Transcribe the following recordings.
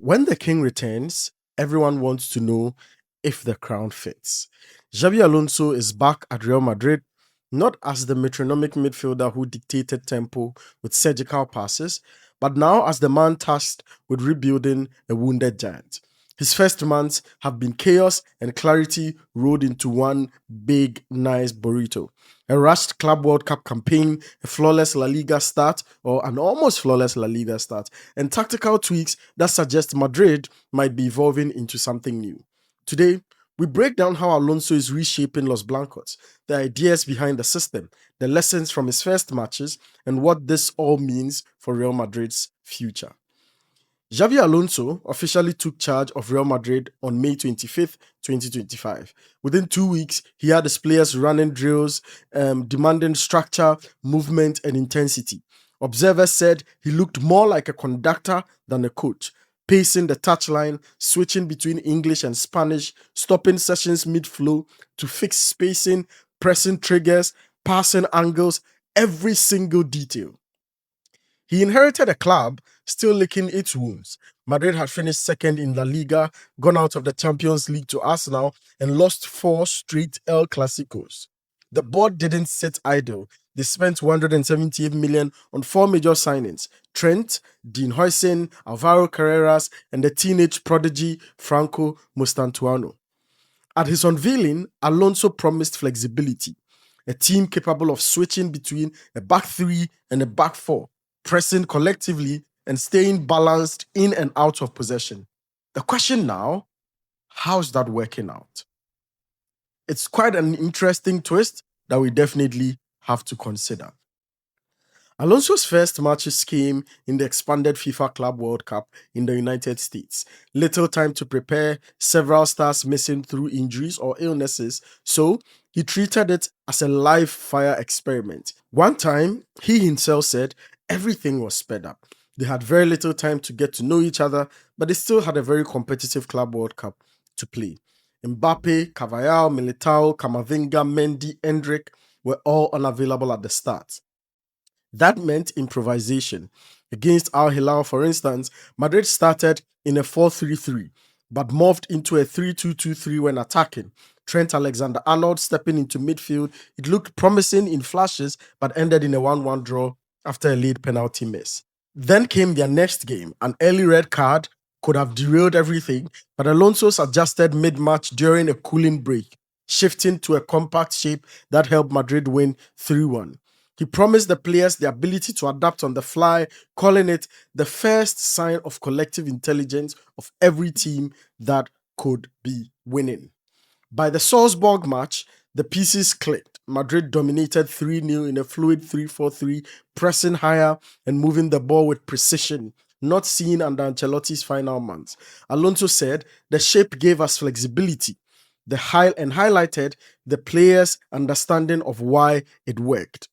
When the king returns, everyone wants to know if the crown fits. Xabi Alonso is back at Real Madrid, not as the metronomic midfielder who dictated tempo with surgical passes, but now as the man tasked with rebuilding a wounded giant. His first months have been chaos and clarity rolled into one big, nice burrito. A rushed Club World Cup campaign, a flawless La Liga start, or an almost flawless La Liga start, and tactical tweaks that suggest Madrid might be evolving into something new. Today, we break down how Alonso is reshaping Los Blancos, the ideas behind the system, the lessons from his first matches, and what this all means for Real Madrid's future. Xabi Alonso officially took charge of Real Madrid on May 25th, 2025. Within 2 weeks, he had his players running drills, demanding structure, movement, and intensity. Observers said he looked more like a conductor than a coach, pacing the touchline, switching between English and Spanish, stopping sessions mid-flow to fix spacing, pressing triggers, passing angles, every single detail. He inherited a club still licking its wounds. Madrid had finished second in La Liga, gone out of the Champions League to Arsenal, and lost 4 straight El Clasicos. The board didn't sit idle. They spent 178 million on 4 major signings: Trent, Dean Huijsen, Alvaro Carreras, and the teenage prodigy Franco Mostantuano. At his unveiling, Alonso promised flexibility, a team capable of switching between a back 3 and a back 4, pressing collectively and staying balanced in and out of possession. The question now, how's that working out? It's quite an interesting twist that we definitely have to consider. Alonso's first matches came in the expanded FIFA Club World Cup in the United States. Little time to prepare, several stars missing through injuries or illnesses, so he treated it as a live fire experiment. One time, he himself said everything was sped up. They had very little time to get to know each other, but they still had a very competitive Club World Cup to play. Mbappe, Carvajal, Militao, Camavinga, Mendy, Endrick were all unavailable at the start. That meant improvisation. Against Al Hilal, for instance, Madrid started in a 4-3-3, but morphed into a 3-2-2-3 when attacking. Trent Alexander-Arnold stepping into midfield. It looked promising in flashes, but ended in a 1-1 draw after a late penalty miss. Then came their next game. An early red card could have derailed everything, but Alonso adjusted mid-match during a cooling break, shifting to a compact shape that helped Madrid win 3-1. He promised the players the ability to adapt on the fly, calling it the first sign of collective intelligence of every team that could be winning. By the Salzburg match, the pieces clicked. Madrid dominated 3-0 in a fluid 3-4-3, pressing higher and moving the ball with precision, not seen under Ancelotti's final months. Alonso said, the shape gave us flexibility, and highlighted the players' understanding of why it worked.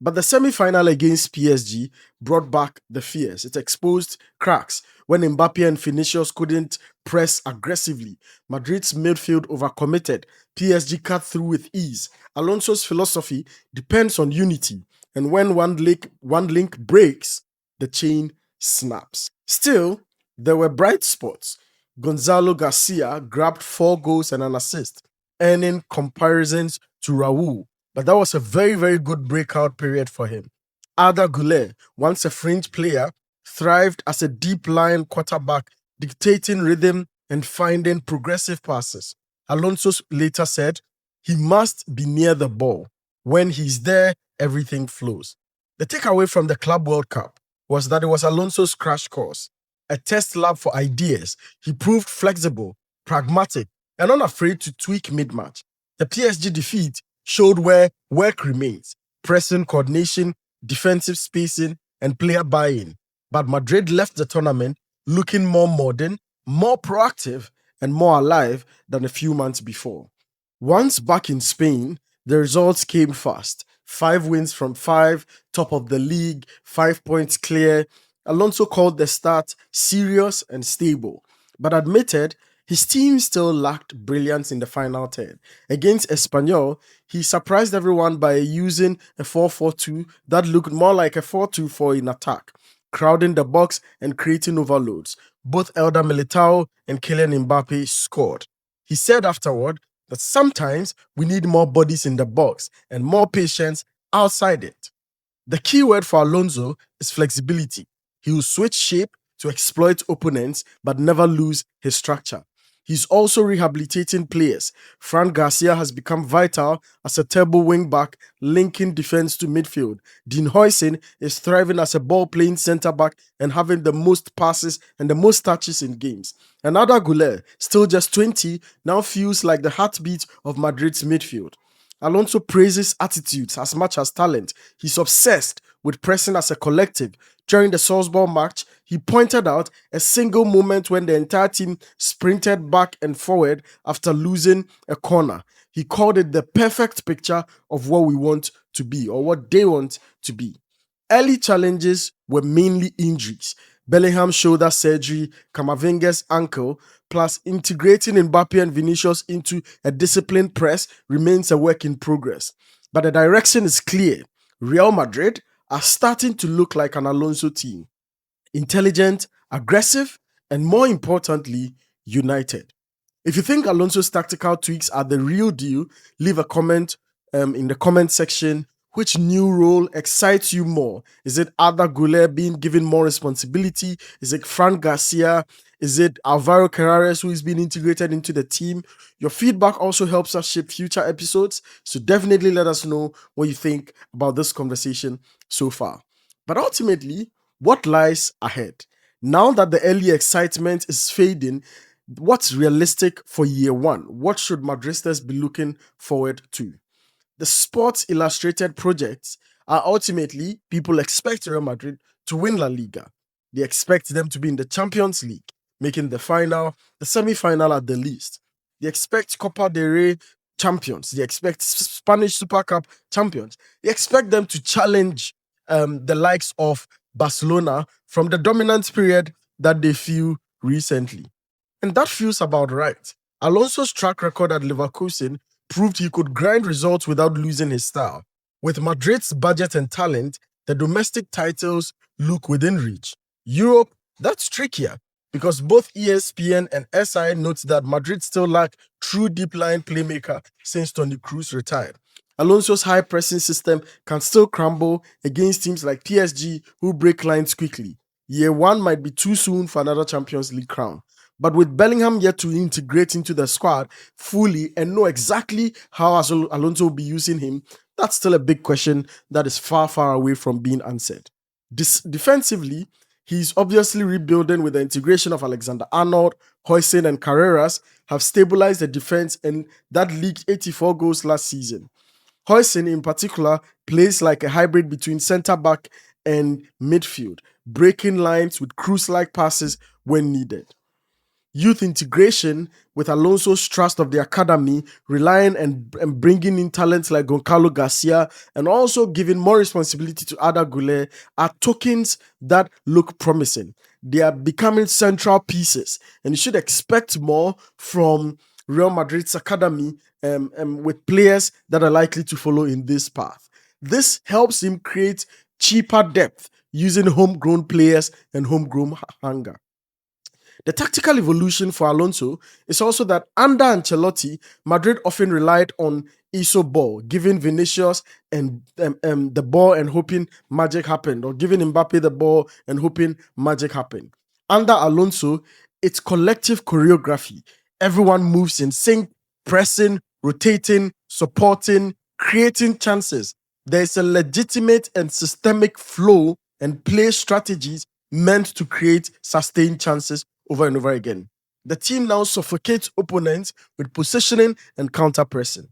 But the semi-final against PSG brought back the fears. It exposed cracks when Mbappe and Vinicius couldn't press aggressively. Madrid's midfield overcommitted. PSG cut through with ease. Alonso's philosophy depends on unity, and when one link breaks, the chain snaps. Still, there were bright spots. Gonzalo Garcia grabbed 4 goals and an assist, earning comparisons to Raul. But that was a very, very good breakout period for him. Arda Güler, once a fringe player, thrived as a deep-lying quarterback, dictating rhythm and finding progressive passes. Alonso later said, he must be near the ball. When he's there, everything flows. The takeaway from the Club World Cup was that it was Alonso's crash course, a test lab for ideas. He proved flexible, pragmatic, and unafraid to tweak mid-match. The PSG defeat showed where work remains: pressing, coordination, defensive spacing, and player buy-in. But Madrid left the tournament looking more modern, more proactive, and more alive than a few months before. Once back in Spain, the results came fast. 5 wins from 5, top of the league, 5 points clear. Alonso called the start serious and stable, but admitted his team still lacked brilliance in the final third. Against Espanyol, he surprised everyone by using a 4-4-2 that looked more like a 4-2-4 in attack, crowding the box and creating overloads. both Elder Militao and Kylian Mbappe scored. He said afterward that sometimes we need more bodies in the box and more patience outside it. The key word for Alonso is flexibility. He will switch shape to exploit opponents but never lose his structure. He's also rehabilitating players. Fran Garcia has become vital as a turbo wingback, linking defense to midfield. Dean Huijsen is thriving as a ball-playing centre-back and having the most passes and the most touches in games. Another Güler, still just 20, now feels like the heartbeat of Madrid's midfield. Alonso praises attitudes as much as talent. He's obsessed with pressing as a collective. During the Salzburg match, he pointed out a single moment when the entire team sprinted back and forward after losing a corner. He called it the perfect picture of what we want to be or what they want to be. Early challenges were mainly injuries. Bellingham's shoulder surgery, Camavinga's ankle, plus integrating Mbappe and Vinicius into a disciplined press remains a work in progress. But the direction is clear. Real Madrid are starting to look like an Alonso team. Intelligent, aggressive, and more importantly, united. If you think Alonso's tactical tweaks are the real deal, leave a comment in the comment section. Which new role excites you more? Is it Arda Güler being given more responsibility? Is it Fran Garcia? Is it Alvaro Carreras who is being integrated into the team? Your feedback also helps us shape future episodes, so definitely let us know what you think about this conversation so far. But ultimately, what lies ahead? Now that the early excitement is fading, what's realistic for year one? What should Madristas be looking forward to? The Sports Illustrated projects are ultimately people expect Real Madrid to win La Liga. They expect them to be in the Champions League, making the final, the semi-final at the least. They expect Copa del Rey champions. They expect Spanish Super Cup champions. They expect them to challenge the likes of Barcelona from the dominant period that they feel recently. And that feels about right. Alonso's track record at Leverkusen proved he could grind results without losing his style. With Madrid's budget and talent, the domestic titles look within reach. Europe, that's trickier because both ESPN and SI note that Madrid still lack true deep line playmaker since Toni Kroos retired. Alonso's high pressing system can still crumble against teams like PSG who break lines quickly. Year one might be too soon for another Champions League crown. But with Bellingham yet to integrate into the squad fully and know exactly how Alonso will be using him, that's still a big question that is far, far away from being answered. Defensively, he's obviously rebuilding with the integration of Alexander-Arnold, Huijsen, and Carreras have stabilized the defense and that leaked 84 goals last season. Huijsen in particular plays like a hybrid between centre-back and midfield, breaking lines with Kroos-like passes when needed. Youth integration with Alonso's trust of the academy, relying and bringing in talents like Goncalo Garcia, and also giving more responsibility to Arda Güler are tokens that look promising. They are becoming central pieces, and you should expect more from Real Madrid's academy with players that are likely to follow in this path. This helps him create cheaper depth using homegrown players and homegrown hunger. The tactical evolution for Alonso is also that under Ancelotti, Madrid often relied on Xabi Ball, giving Vinicius and the ball and hoping magic happened, or giving Mbappe the ball and hoping magic happened. Under Alonso, it's collective choreography. Everyone moves in sync, pressing, rotating, supporting, creating chances. There's a legitimate and systemic flow and play strategies meant to create sustained chances over and over again. The team now suffocates opponents with positioning and counter-pressing.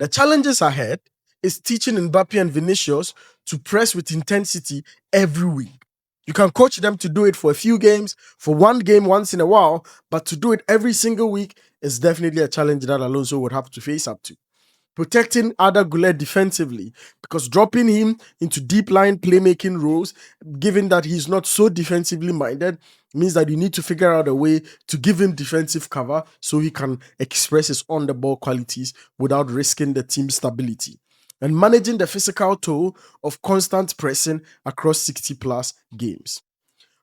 The challenges ahead is teaching Mbappe and Vinicius to press with intensity every week. You can coach them to do it for a few games, for one game once in a while, but to do it every single week is definitely a challenge that Alonso would have to face up to. Protecting Arda Güler defensively, because dropping him into deep line playmaking roles, given that he's not so defensively minded, means that you need to figure out a way to give him defensive cover so he can express his on-the-ball qualities without risking the team's stability. And managing the physical toll of constant pressing across 60-plus games.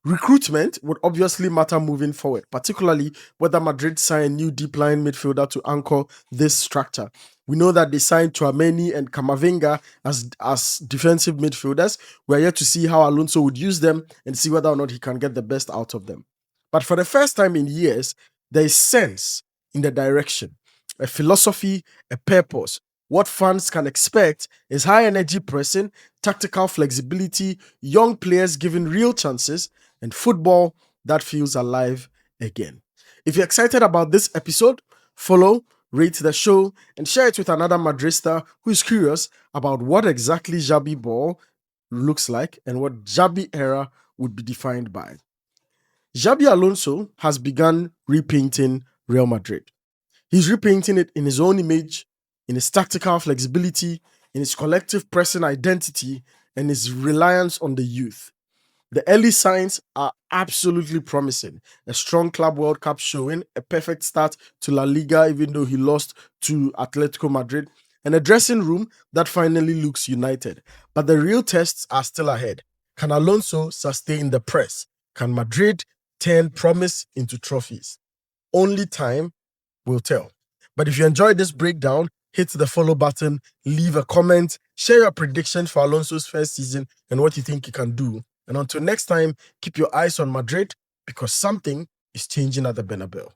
Recruitment would obviously matter moving forward, particularly whether Madrid sign new deep line midfielder to anchor this structure. We know that they signed Tchouameni and Camavinga as defensive midfielders. We're yet to see how Alonso would use them and see whether or not he can get the best out of them. But for the first time in years, there is sense in the direction, a philosophy, a purpose. What fans can expect is high energy pressing, tactical flexibility, young players given real chances, and football that feels alive again. If you're excited about this episode, follow, rate the show, and share it with another Madrista who is curious about what exactly Xabi Ball looks like and what Xabi era would be defined by. Xabi Alonso has begun repainting Real Madrid. He's repainting it in his own image, in his tactical flexibility, in his collective pressing identity, and his reliance on the youth. The early signs are absolutely promising. A strong Club World Cup showing, a perfect start to La Liga, even though he lost to Atletico Madrid, and a dressing room that finally looks united. But the real tests are still ahead. Can Alonso sustain the press? Can Madrid turn promise into trophies? Only time will tell. But if you enjoyed this breakdown, hit the follow button, leave a comment, share your predictions for Alonso's first season and what you think he can do. And until next time, keep your eyes on Madrid because something is changing at the Bernabeu.